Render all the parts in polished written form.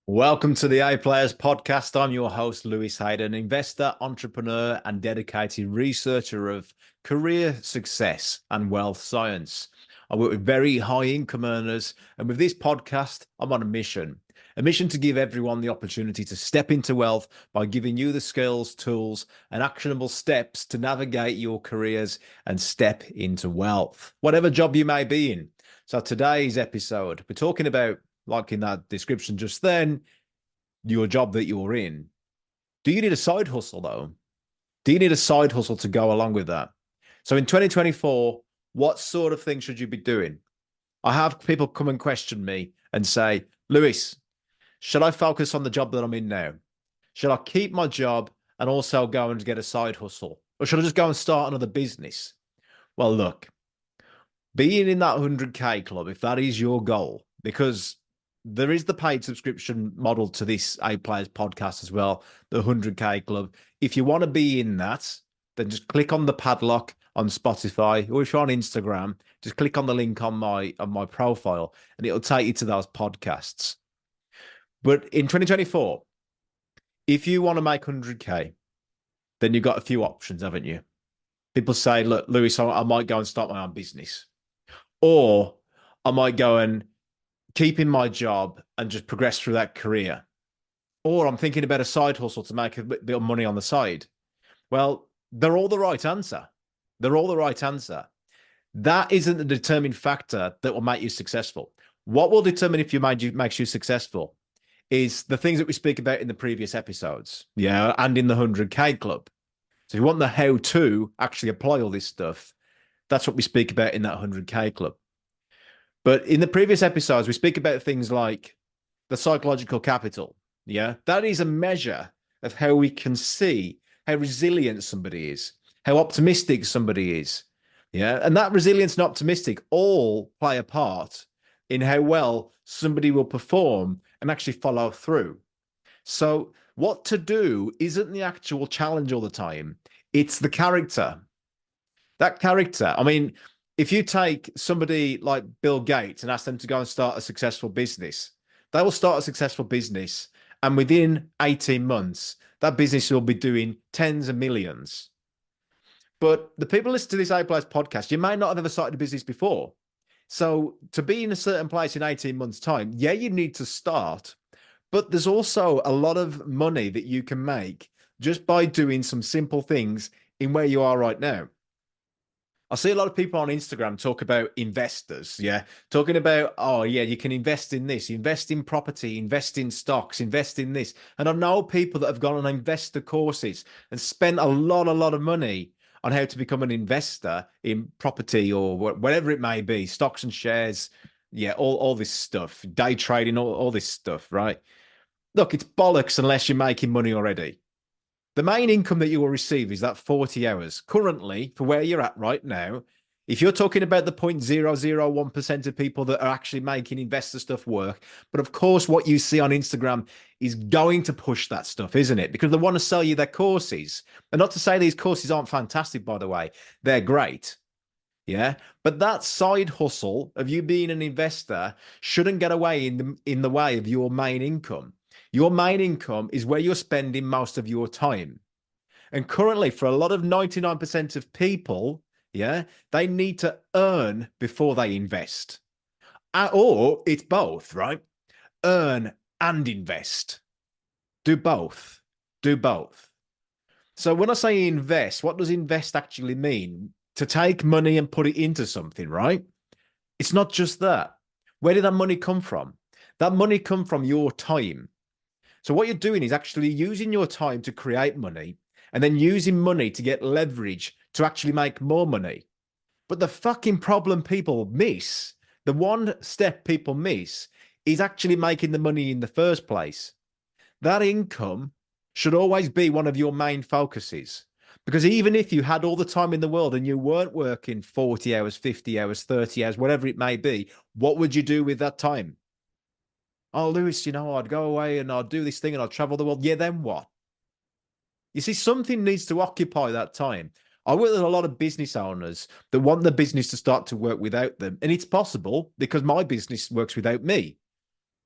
Welcome to the A Players podcast. I'm your host, Lewis Haydon, investor, entrepreneur, and dedicated researcher of career success and wealth science. I work with very high income earners, and with this podcast, I'm on a mission to give everyone the opportunity to step into wealth by giving you the skills, tools, and actionable steps to navigate your careers and step into wealth, whatever job you may be in. So today's episode, we're talking about, like in that description just then, your job that you're in. Do you need a side hustle though? Do you need a side hustle to go along with that? So in 2024, what sort of thing should you be doing? I have people come and question me and say, Lewis, should I focus on the job that I'm in now? Should I keep my job and also go and get a side hustle? Or should I just go and start another business? Well, look, being in that 100K club, if that is your goal, because there is the paid subscription model to this A Players podcast as well, the 100K club. If you want to be in that, then just click on the padlock on Spotify, or if you're on Instagram, just click on the link on my profile and it'll take you to those podcasts. But in 2024, if you want to make 100K, then you've got a few options, haven't you? People say, look, Lewis, I might go and start my own business. Or I might go and keep in my job and just progress through that career. Or I'm thinking about a side hustle to make a bit of money on the side. Well, they're all the right answer. They're all the right answer. That isn't the determining factor that will make you successful. What will determine if makes you successful is the things that we speak about in the previous episodes, yeah, and in the 100K club. So if you want the how to actually apply all this stuff, that's what we speak about in that 100K club. But in the previous episodes, we speak about things like the psychological capital. Yeah, that is a measure of how we can see how resilient somebody is, how optimistic somebody is. Yeah, and that resilience and optimistic all play a part in how well somebody will perform and actually follow through. So, what to do isn't the actual challenge all the time, it's the character. That character, I mean, if you take somebody like Bill Gates and ask them to go and start a successful business, they will start a successful business. And within 18 months, that business will be doing tens of millions. But the people listening to this A Players podcast, you may not have ever started a business before. So to be in a certain place in 18 months' time, yeah, you need to start. But there's also a lot of money that you can make just by doing some simple things in where you are right now. I see a lot of people on Instagram talk about investors, yeah, talking about, oh, yeah, you can invest in this, invest in property, invest in stocks, invest in this. And I know people that have gone on investor courses and spent a lot of money on how to become an investor in property or whatever it may be, stocks and shares, yeah, all this stuff, day trading, all this stuff, right? Look, it's bollocks unless you're making money already. The main income that you will receive is that 40 hours. Currently, for where you're at right now, if you're talking about the 0.001% of people that are actually making investor stuff work, but of course, what you see on Instagram is going to push that stuff, isn't it? Because they want to sell you their courses. And not to say these courses aren't fantastic, by the way, they're great. Yeah. But that side hustle of you being an investor shouldn't get away in the way of your main income. Your main income is where you're spending most of your time. And currently, for a lot of 99% of people, yeah, they need to earn before they invest. Or it's both, right? Earn and invest. Do both. Do both. So when I say invest, what does invest actually mean? To take money and put it into something, right? It's not just that. Where did that money come from? That money come from your time. So what you're doing is actually using your time to create money and then using money to get leverage to actually make more money. But the fucking problem people miss, the one step people miss, is actually making the money in the first place. That income should always be one of your main focuses. Because even if you had all the time in the world and you weren't working 40 hours, 50 hours, 30 hours, whatever it may be, what would you do with that time? Oh, Lewis, I'd go away and I'd do this thing and I'd travel the world. Yeah, then what? You see, something needs to occupy that time. I work with a lot of business owners that want the business to start to work without them. And it's possible because my business works without me.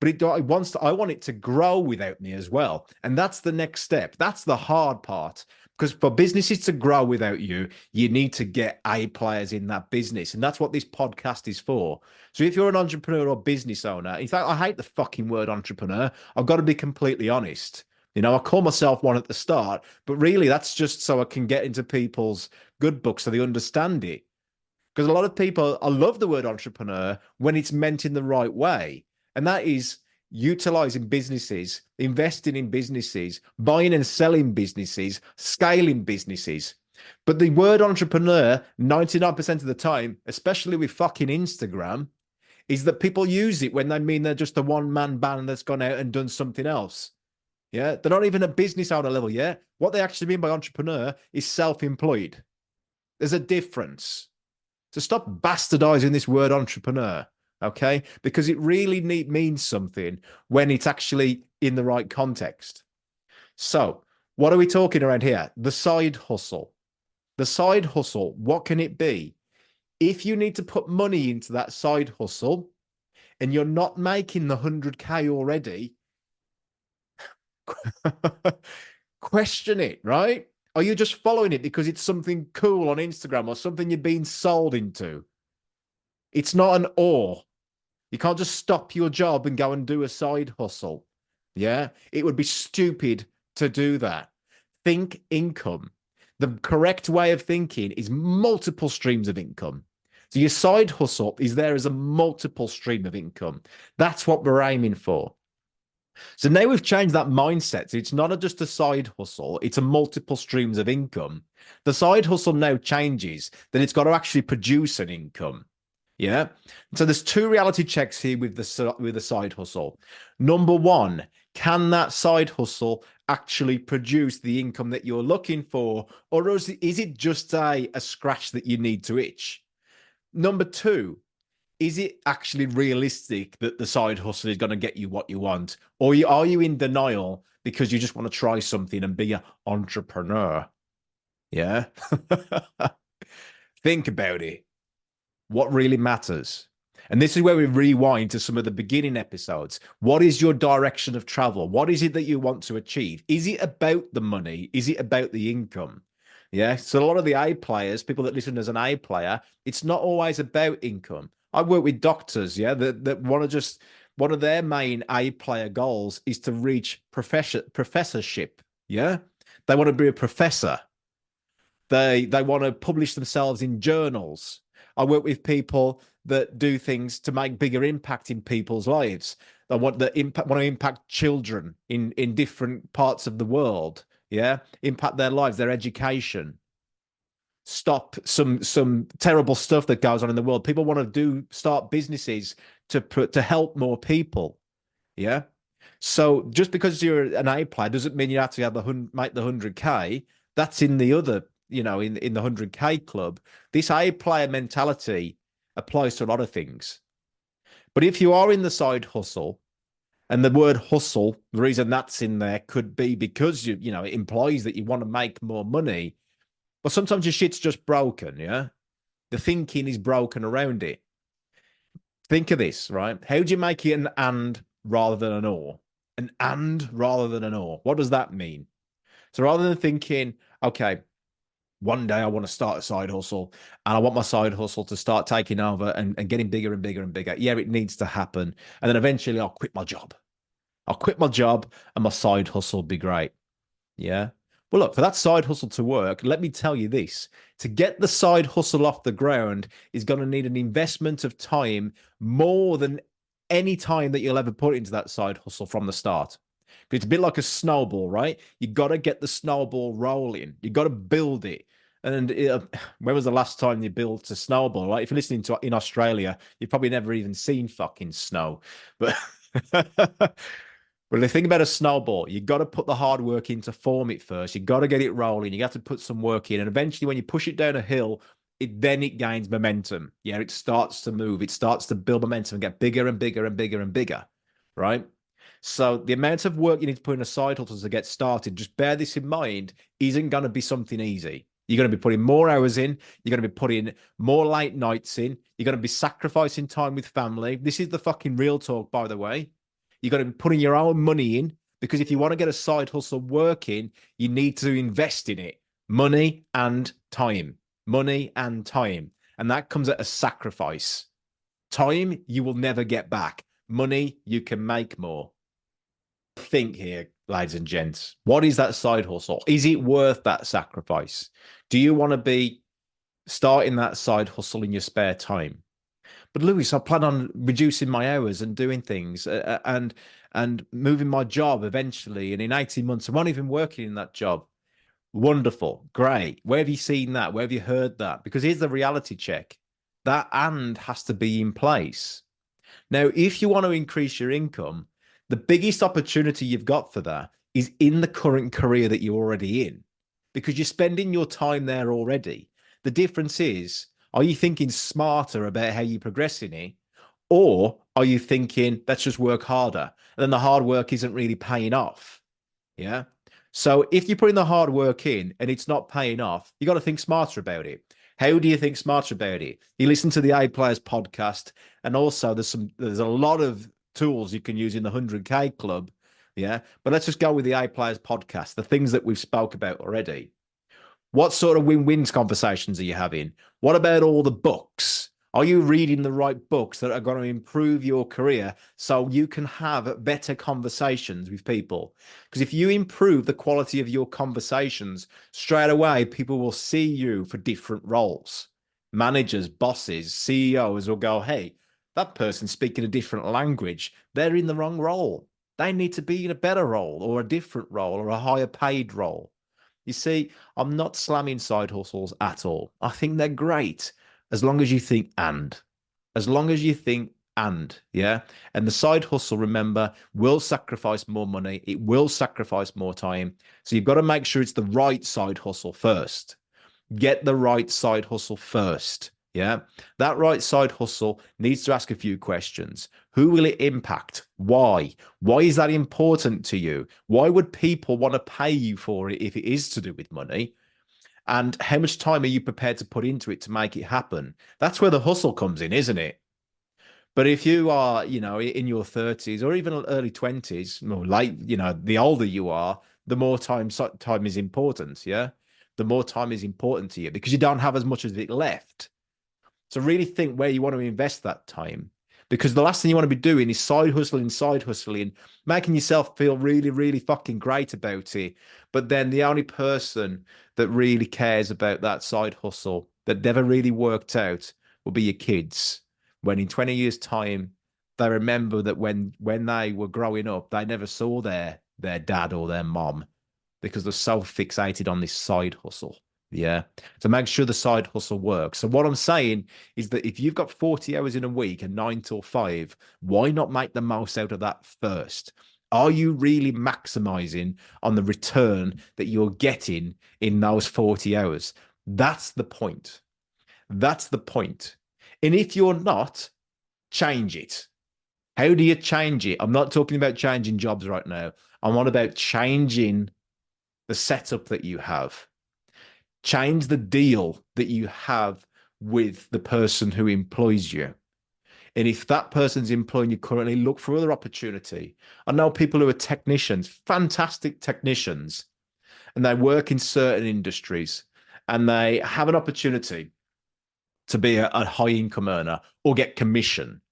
but I want it to grow without me as well. And that's the next step. That's the hard part. Because for businesses to grow without you, you need to get A players in that business. And that's what this podcast is for. So if you're an entrepreneur or business owner, in fact, I hate the fucking word entrepreneur. I've got to be completely honest. You know, I call myself one at the start, but really that's just so I can get into people's good books so they understand it. Because a lot of people, I love the word entrepreneur when it's meant in the right way. And that is utilizing businesses, investing in businesses, buying and selling businesses, scaling businesses. But the word entrepreneur, 99% of the time, especially with fucking Instagram, is that people use it when they mean they're just a one-man band that's gone out and done something else. Yeah, they're not even a business owner level yet. What they actually mean by entrepreneur is self-employed. There's a difference. So stop bastardizing this word entrepreneur, okay? Because it really means something when it's actually in the right context. So what are we talking around here? The side hustle. The side hustle, what can it be? If you need to put money into that side hustle and you're not making the 100K already, question it, right? Are you just following it because it's something cool on Instagram or something you're being sold into? It's not an or. You can't just stop your job and go and do a side hustle. Yeah, it would be stupid to do that. Think income. The correct way of thinking is multiple streams of income. So your side hustle is there as a multiple stream of income. That's what we're aiming for. So now we've changed that mindset. So it's not just a side hustle, it's a multiple streams of income. The side hustle now changes that it's got to actually produce an income. Yeah. So there's two reality checks here with the side hustle. Number one, can that side hustle actually produce the income that you're looking for, or is it just a scratch that you need to itch? Number two, is it actually realistic that the side hustle is going to get you what you want? Or are you in denial because you just want to try something and be an entrepreneur? Yeah. Think about it. What really matters? And this is where we rewind to some of the beginning episodes. What is your direction of travel? What is it that you want to achieve? Is it about the money? Is it about the income? Yeah. So a lot of the A players, people that listen as an A player, it's not always about income. I work with doctors, yeah, that want to just one of their main A player goals is to reach professorship. Yeah. They want to be a professor. They want to publish themselves in journals. I work with people that do things to make bigger impact in people's lives. They want to impact children in different parts of the world. Yeah, impact their lives, their education. Stop some terrible stuff that goes on in the world. People want to start businesses to help more people. Yeah. So just because you're an A player doesn't mean you have to make the 100K. That's in the other, in the 100K club. This A player mentality applies to a lot of things. But if you are in the side hustle, and the word hustle, the reason that's in there could be because it implies that you want to make more money. But sometimes your shit's just broken, yeah? The thinking is broken around it. Think of this, right? How do you make it an and rather than an or? An and rather than an or. What does that mean? So rather than thinking, okay, one day I want to start a side hustle and I want my side hustle to start taking over and getting bigger and bigger and bigger. Yeah, it needs to happen. And then eventually I'll quit my job. I'll quit my job and my side hustle will be great. Yeah. Well, look, for that side hustle to work, let me tell you this. To get the side hustle off the ground is going to need an investment of time more than any time that you'll ever put into that side hustle from the start. It's a bit like a snowball, right? You got to get the snowball rolling. You got to build it. And when was the last time you built a snowball? Right? If you're listening to in Australia, you've probably never even seen fucking snow. But well, the thing about a snowball, you got to put the hard work in to form it first. You got to get it rolling. You got to put some work in, and eventually, when you push it down a hill, it gains momentum. Yeah, it starts to move. It starts to build momentum and get bigger and bigger and bigger and bigger. Right. So the amount of work you need to put in a side hustle to get started, just bear this in mind, isn't going to be something easy. You're going to be putting more hours in. You're going to be putting more late nights in. You're going to be sacrificing time with family. This is the fucking real talk, by the way. You got to be putting your own money in, because if you want to get a side hustle working, you need to invest in it. Money and time. Money and time. And that comes at a sacrifice. Time you will never get back. Money you can make more. Think here, ladies and gents, what is that side hustle? Is it worth that sacrifice? Do you want to be starting that side hustle in your spare time? But Lewis, I plan on reducing my hours and doing things and moving my job eventually. And in 18 months, I won't even working in that job. Wonderful, great. Where have you seen that? Where have you heard that? Because here's the reality check. That and has to be in place. Now, if you want to increase your income, the biggest opportunity you've got for that is in the current career that you're already in, because you're spending your time there already. The difference is, are you thinking smarter about how you progress in it? Or are you thinking, let's just work harder? And then the hard work isn't really paying off. Yeah. So if you're putting the hard work in and it's not paying off, you got to think smarter about it. How do you think smarter about it? You listen to the A Players podcast, and also there's a lot of tools you can use in the 100K club. Yeah. But let's just go with the A Players podcast, the things that we've spoke about already. What sort of win-wins conversations are you having? What about all the books? Are you reading the right books that are going to improve your career so you can have better conversations with people? Because if you improve the quality of your conversations, straight away, people will see you for different roles. Managers, bosses, CEOs will go, hey, that person's speaking a different language. They're in the wrong role. They need to be in a better role or a different role or a higher paid role. You see, I'm not slamming side hustles at all. I think they're great as long as you think as long as you think yeah. And the side hustle, remember, will sacrifice more money. It will sacrifice more time. So you've got to make sure it's the right side hustle first. Get the right side hustle first. Yeah. That right side hustle needs to ask a few questions. Who will it impact? Why? Why is that important to you? Why would people want to pay you for it if it is to do with money? And how much time are you prepared to put into it to make it happen? That's where the hustle comes in, isn't it? But if you are, in your 30s or even early 20s, or late, the older you are, the more time is important. Yeah. The more time is important to you because you don't have as much of it left. So really think where you want to invest that time, because the last thing you want to be doing is side hustling, making yourself feel really, really fucking great about it. But then the only person that really cares about that side hustle that never really worked out will be your kids. When in 20 years' time, they remember that when they were growing up, they never saw their dad or their mom because they're so fixated on this side hustle. Yeah. So make sure the side hustle works. So what I'm saying is that if you've got 40 hours in a week and 9 till 5, why not make the most out of that first? Are you really maximizing on the return that you're getting in those 40 hours? That's the point. That's the point. And if you're not, change it. How do you change it? I'm not talking about changing jobs right now. I'm on about changing the setup that you have. Change the deal that you have with the person who employs you. And if that person's employing you currently, look for other opportunity. I know people who are technicians, fantastic technicians, and they work in certain industries and they have an opportunity to be a high income earner or get commission.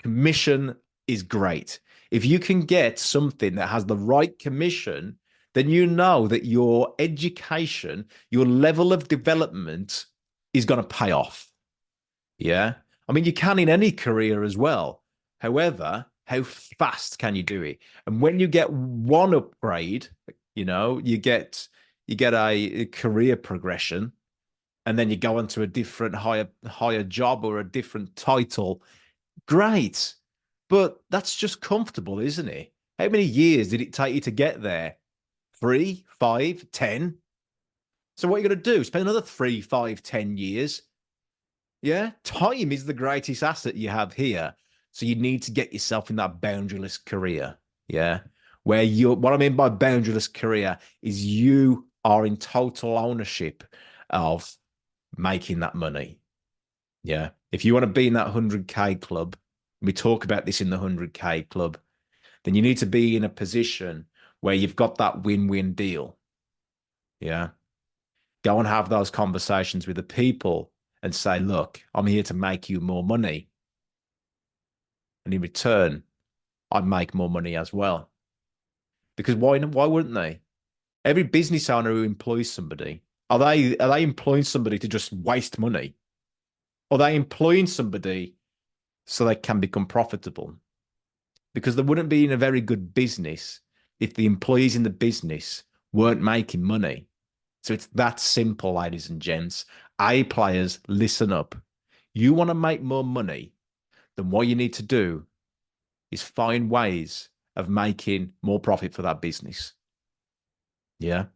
Commission is great. If you can get something that has the right commission, then you know that your education, your level of development is going to pay off. Yeah. I mean, you can in any career as well. However, how fast can you do it? And when you get one upgrade, you get a career progression, and then you go into a different higher job or a different title. Great. But that's just comfortable, isn't it? How many years did it take you to get there? 3, 5, 10? So what are you going to do? Spend another 3, 5, 10 years? Yeah. Time is the greatest asset you have here. So you need to get yourself in that boundaryless career. Yeah. What I mean by boundaryless career is you are in total ownership of making that money. Yeah. If you want to be in that 100K club, we talk about this in the 100K club, then you need to be in a position where you've got that win-win deal. Yeah. Go and have those conversations with the people and say, look, I'm here to make you more money. And in return, I make more money as well. Because why wouldn't they? Every business owner who employs somebody, are they employing somebody to just waste money? Or are they employing somebody so they can become profitable? Because they wouldn't be in a very good business if the employees in the business weren't making money. So it's that simple, ladies and gents. A players, listen up. You want to make more money, then what you need to do is find ways of making more profit for that business. Yeah.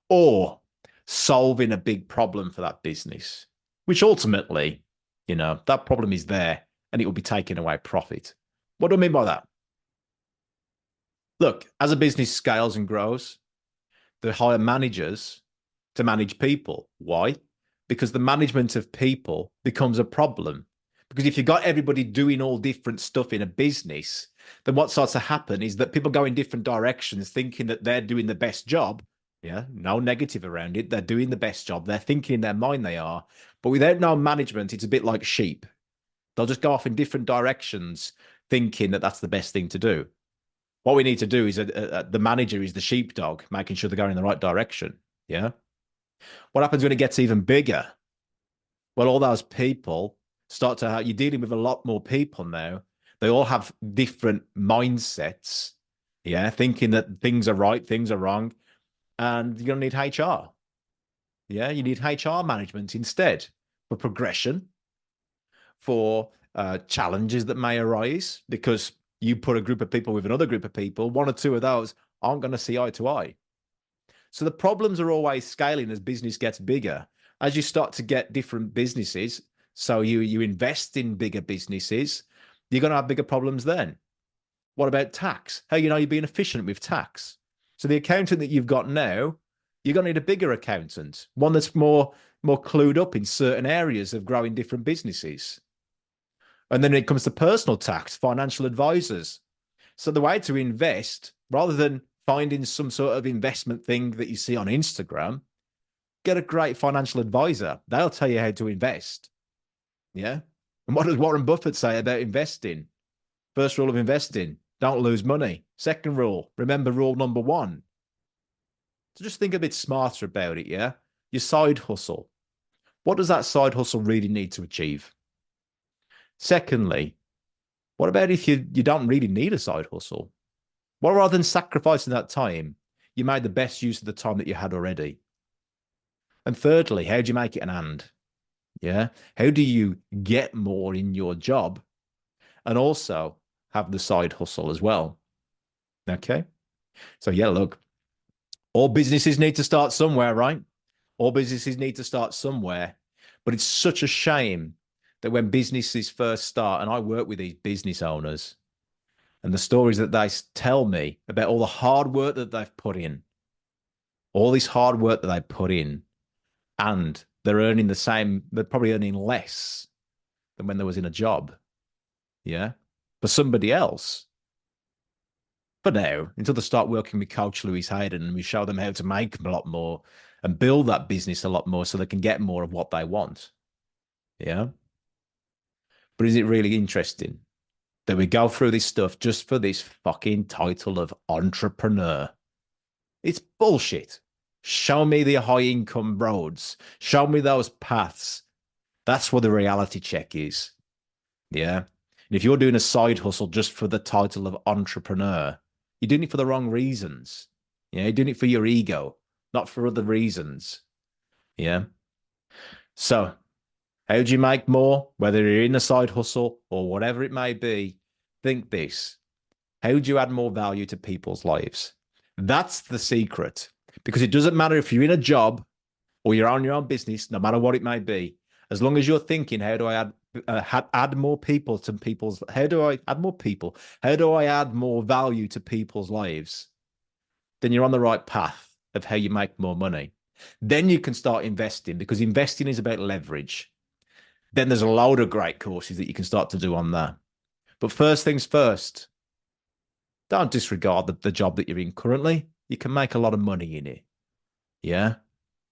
Or solving a big problem for that business, which ultimately, that problem is there and it will be taking away profit. What do I mean by that? Look, as a business scales and grows, they hire managers to manage people. Why? Because the management of people becomes a problem. Because if you've got everybody doing all different stuff in a business, then what starts to happen is that people go in different directions thinking that they're doing the best job. Yeah, no negative around it. They're doing the best job. They're thinking in their mind they are. But without no management, it's a bit like sheep. They'll just go off in different directions thinking that that's the best thing to do. What we need to do is the manager is the sheepdog, making sure they're going in the right direction. Yeah. What happens when it gets even bigger? Well, all those people start to you're dealing with a lot more people now. They all have different mindsets. Yeah. Thinking that things are right, things are wrong. And you're going to need HR. Yeah. You need HR management instead for progression, for challenges that may arise because you put a group of people with another group of people, one or two of those aren't going to see eye to eye. So the problems are always scaling as business gets bigger. As you start to get different businesses, so you invest in bigger businesses, you're going to have bigger problems then. What about tax? How you're being efficient with tax? So the accountant that you've got now, you're going to need a bigger accountant, one that's more clued up in certain areas of growing different businesses. And then it comes to personal tax, financial advisors. So the way to invest, rather than finding some sort of investment thing that you see on Instagram, get a great financial advisor. They'll tell you how to invest. Yeah. And what does Warren Buffett say about investing? First rule of investing, don't lose money. Second rule, remember rule number one. So just think a bit smarter about it, yeah? Your side hustle. What does that side hustle really need to achieve? Secondly, what about if you don't really need a side hustle? Well, rather than sacrificing that time, you made the best use of the time that you had already. And thirdly, how do you make it an and? Yeah. How do you get more in your job and also have the side hustle as well? Okay. So, yeah, look, all businesses need to start somewhere, right? All businesses need to start somewhere. But it's such a shame that when businesses first start, and I work with these business owners, and the stories that they tell me about all the hard work that they've put in, all this hard work that they put in, and they're earning the same, they're probably earning less than when they was in a job. Yeah. For somebody else. For now, until they start working with Coach Lewis Haydon and we show them how to make a lot more and build that business a lot more so they can get more of what they want. Yeah. But is it really interesting that we go through this stuff just for this fucking title of entrepreneur? It's bullshit. Show me the high income roads. Show me those paths. That's what the reality check is. Yeah. And if you're doing a side hustle just for the title of entrepreneur, you're doing it for the wrong reasons. Yeah. You're doing it for your ego, not for other reasons. Yeah. So, how do you make more? Whether you're in a side hustle or whatever it may be, think this. How do you add more value to people's lives? That's the secret. Because it doesn't matter if you're in a job or you're on your own business, no matter what it may be, as long as you're thinking, how do I add more people to people's, how do I add more people? How do I add more value to people's lives? Then you're on the right path of how you make more money. Then you can start investing because investing is about leverage. Then there's a load of great courses that you can start to do on that. But first things first, Don't disregard the job that you're in currently. You can make a lot of money in it. Yeah.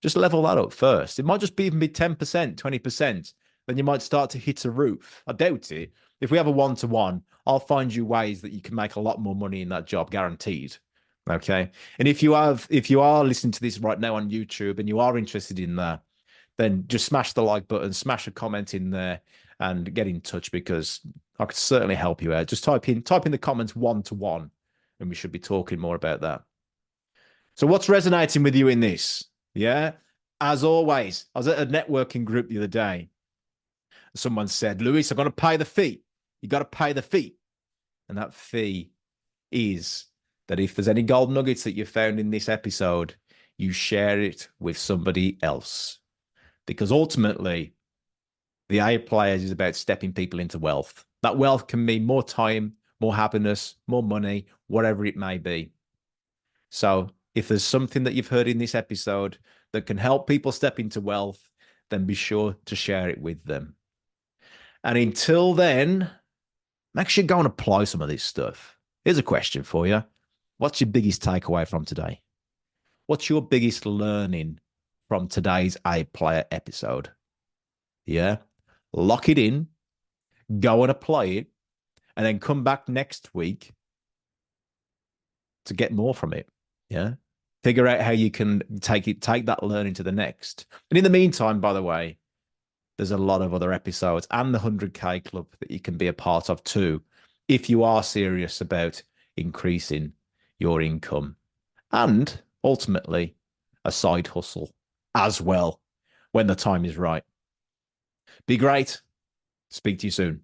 Just level that up first. It might just be even be 10%, 20%. Then you might start to hit a roof. I doubt it. If we have a one-to-one, I'll find you ways that you can make a lot more money in that job, guaranteed. Okay. And if you are listening to this right now on YouTube and you are interested in that, then just smash the like button, smash a comment in there, and get in touch because I could certainly help you out. Just type in the comments one-to-one, and we should be talking more about that. So what's resonating with you in this? Yeah. As always, I was at a networking group the other day. Someone said, Lewis, I'm going to pay the fee. You got to pay the fee. And that fee is that if there's any gold nuggets that you found in this episode, you share it with somebody else. Because ultimately, the A players is about stepping people into wealth. That wealth can mean more time, more happiness, more money, whatever it may be. So if there's something that you've heard in this episode that can help people step into wealth, then be sure to share it with them. And until then, make sure you go and apply some of this stuff. Here's a question for you. What's your biggest takeaway from today? What's your biggest learning from today's A Player episode? Yeah. Lock it in, go and apply it, and then come back next week to get more from it. Yeah. Figure out how you can take that learning to the next. And in the meantime, by the way, there's a lot of other episodes and the 100K Club that you can be a part of too, if you are serious about increasing your income and ultimately a side hustle as well when the time is right. Be great. Speak to you soon.